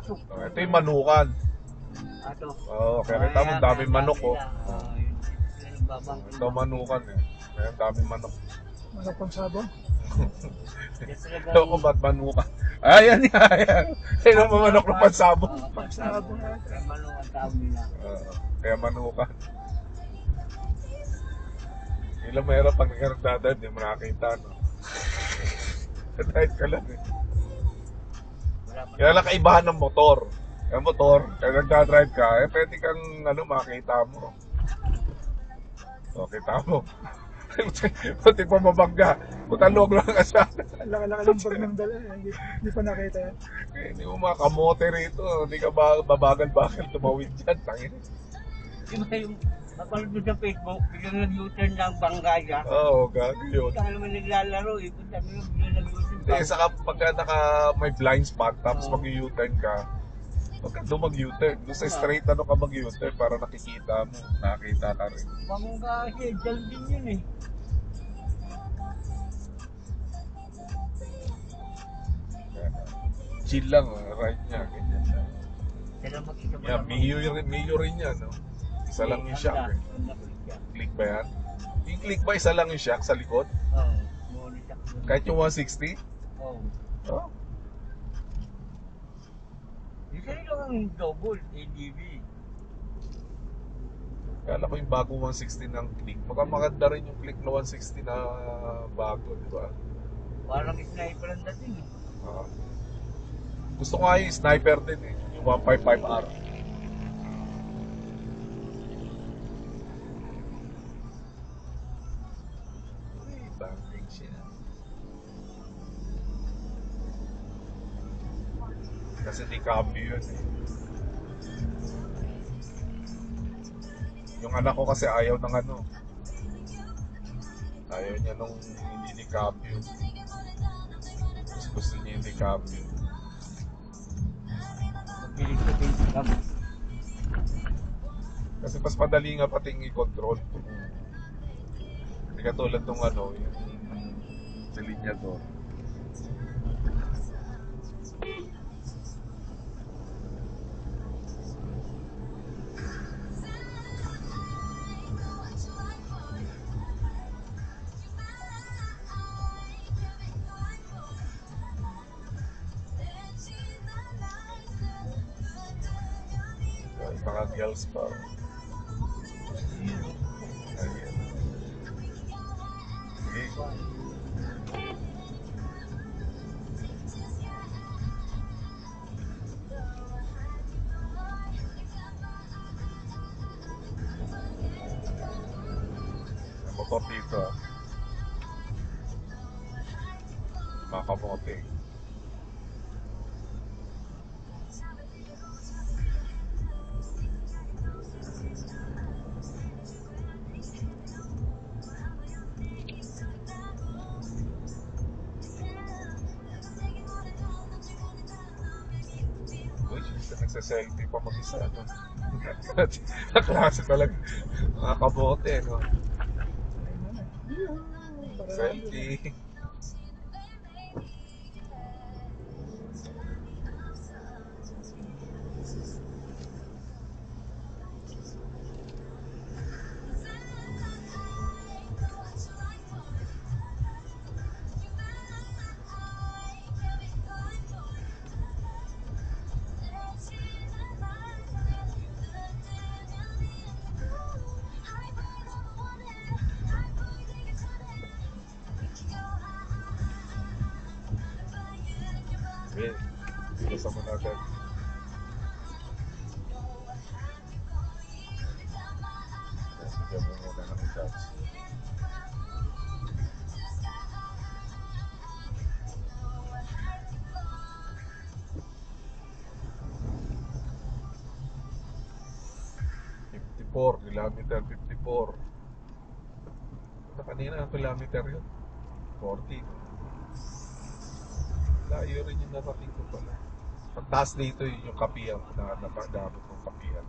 pasok. Ito yung manukan. Ato. Oo, kaya kita mo, daming manok oh. Ito Ito manukan eh. Kaya daming manok. Manok pang sabong. Ewan ko ba't manukan. Ayan yan, ayan. Ayun ang manok na pansabong. Pansabong. Kaya manok ang tawag nila. Kaya manukan. Ilang mahirap pag nagkaroon hindi mo nakakita, no? Kahit ka lang eh. Kaya lang kaibahan ng motor. Yung motor, kaya nagdadrive ka, eh pwede kang makita mo. O, kita mo. Pati pa mabangga. Putalog lang ka siya. Ang laki-laki ng bag ng dala. Hindi pa nakita yan. Eh, hindi mo makamote rito. Hindi ka babagal-bagal tumawid dyan. Tangin. Diba yung napanood mo sa Facebook, biglang nag-U-turn ng Banggaya. Oo, gago yun. Kaya naman naglalaro eh, kung sabi mo biglang nag-U-turn Hindi, saka pagka may blind spot, tapos mag-U-turn ka, huwag ka doon mag-U-turn. Doon sa straight ka mag-U-turn para nakikita mo. Nakakita ka rin. Banggaya, dyan din yun eh. Chill lang, right niya. Ganyan lang. Kaya makita mo Yeah, Mio rin yan, no? Isa lang yung shock eh. Click ba yan? Yung click ba, isa lang yung shock sa likod? Oo. Kahit yung 160? Oo. Oh. Isa rin lang ang double, ADV. Kala ko yung bagong 160 ng click. Baka maganda rin yung click na 160 na bago, di ba? Parang sniper ang dating. Gusto ko nga yung sniper din eh. Yung 155R. Uy, banging siya. Kasi di cambio yun eh. Yung anak ko kasi ayaw ng ayaw niya nung hindi di cambio. Gusto niya hindi cambio. Pilit ko pilit ka mo. Kasi mas madali nga pating i-control. Hindi katulad nung yung sa linya doon. Mga girls pa. Ayan. Okay. Motor dito. Makamote. Nagsa-selfie pa mag-isa, no? Naklase talaga. Mga kabote, no? Selfie. Okay, basta mo natin. Bigyan mo muna ng shots. Kilometer 54. Ito kanina ang kilometer yun. 40. Layo rin yung narating ko pala. Ang taas dito yung kapihan na napagamit ng kapihan.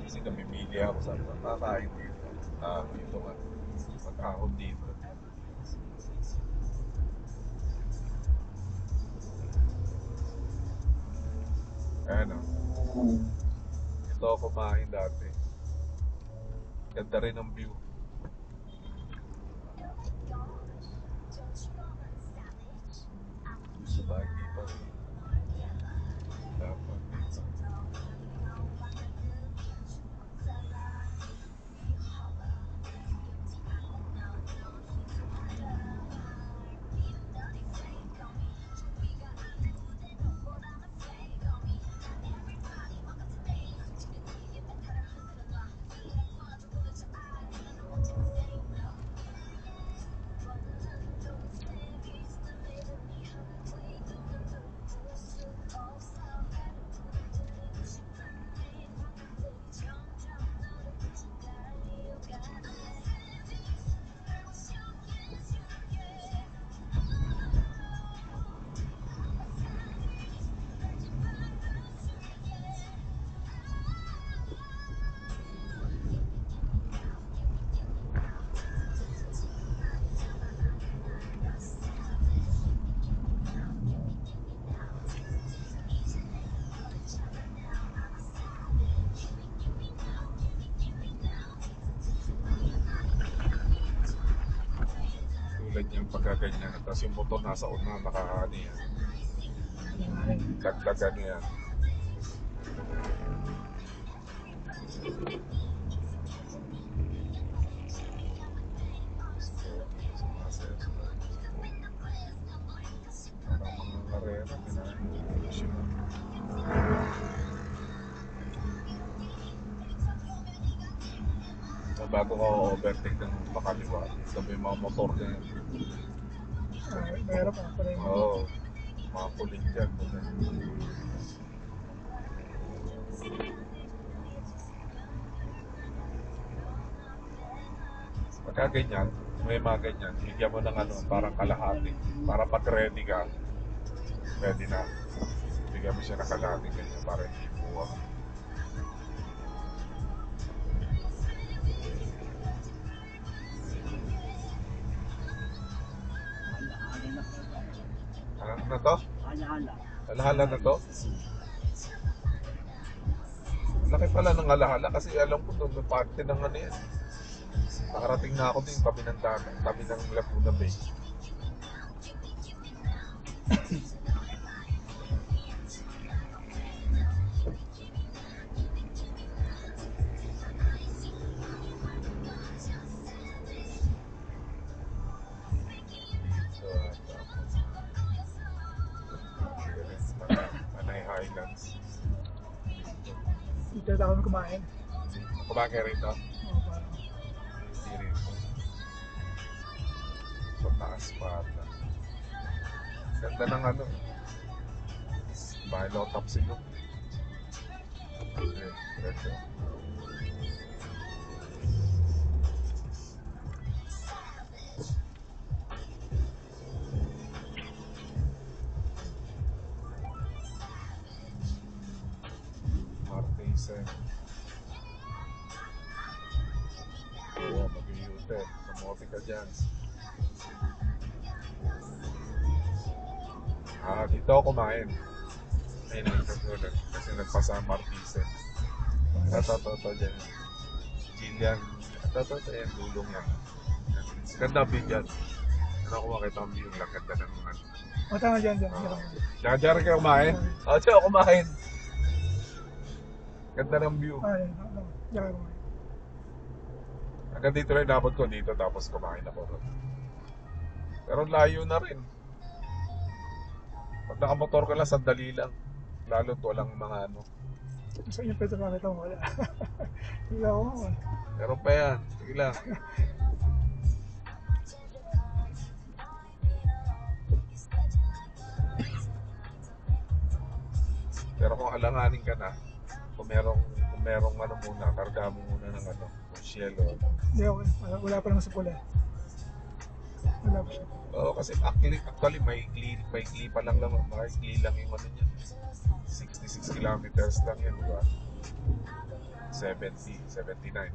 Kasi namimili ako sa kakain dito. Dito nga. Mag-ahon dito. Ayan o. Ito ako kumain dati. Ganda rin ang view. Sabagi pa rin. Dapat dito. Tulad yung pagkaganyan. Tapos yung motor nasa una nakaano yan. Dagdagan yan. Parang mga karera. Bago ka overtake ng pakaliwa, sabi yung mga motor na yan. Mahirap ako pala yung Oo, mga kulit dyan. Pagka ganyan, may mga ganyan, bigyan mo ng ano, parang kalahati. Para pag ready ka, ready na. Bigyan mo siya ng kalahati ganyan para hindi buwang. Ano na to? Ala-ala. Alahala na to? Laki pala ng alahala kasi alam ko doon may parte ng ano yan. Nakarating na ako din tabi ng dagat, tabi ng Laguna Bay. Panay Highlands. dito na kami kumain. Kumain ka rito? Oo, parang Hindi rito. Sa taas pa ata. Ganda ng ano. Bahay low top siguro. Okay, diretso. Martisen. Oo, mag-iute. Kamote ka dyan. Dito ako kumain. Ayun ang kagulat. Kasi nagpasa ang Martisen. Ito dyan. Jillian. Ito yan. Dulong yan. Ganda ang bigyan. Ano ako makita ang view lang. Ganda ng ano. o tama dyan. Diyan ka kumain? Oo, diyan ako kumain. Ganda ng view. Yan ka kumain. Hanggang dito rin dapat ko dito tapos kumain ako ron. Pero layo na rin. Pag nakamotor ka lang, sandali lang. Lalo't walang mga ano. Sa inyo pwede makita mo wala. Hindi ako mo. Meron pa yan. Sige lang. Pero kung alanganin ka na, kung merong ano muna, karga mo muna ng ano, shell o ano. Hindi ako. Wala pa naman sa pula. Wala pa siya. Oo, kasi actually may ikli pa lang naman, maikli lang yung ano niya. 66 kilometers lang yan, diba? 79.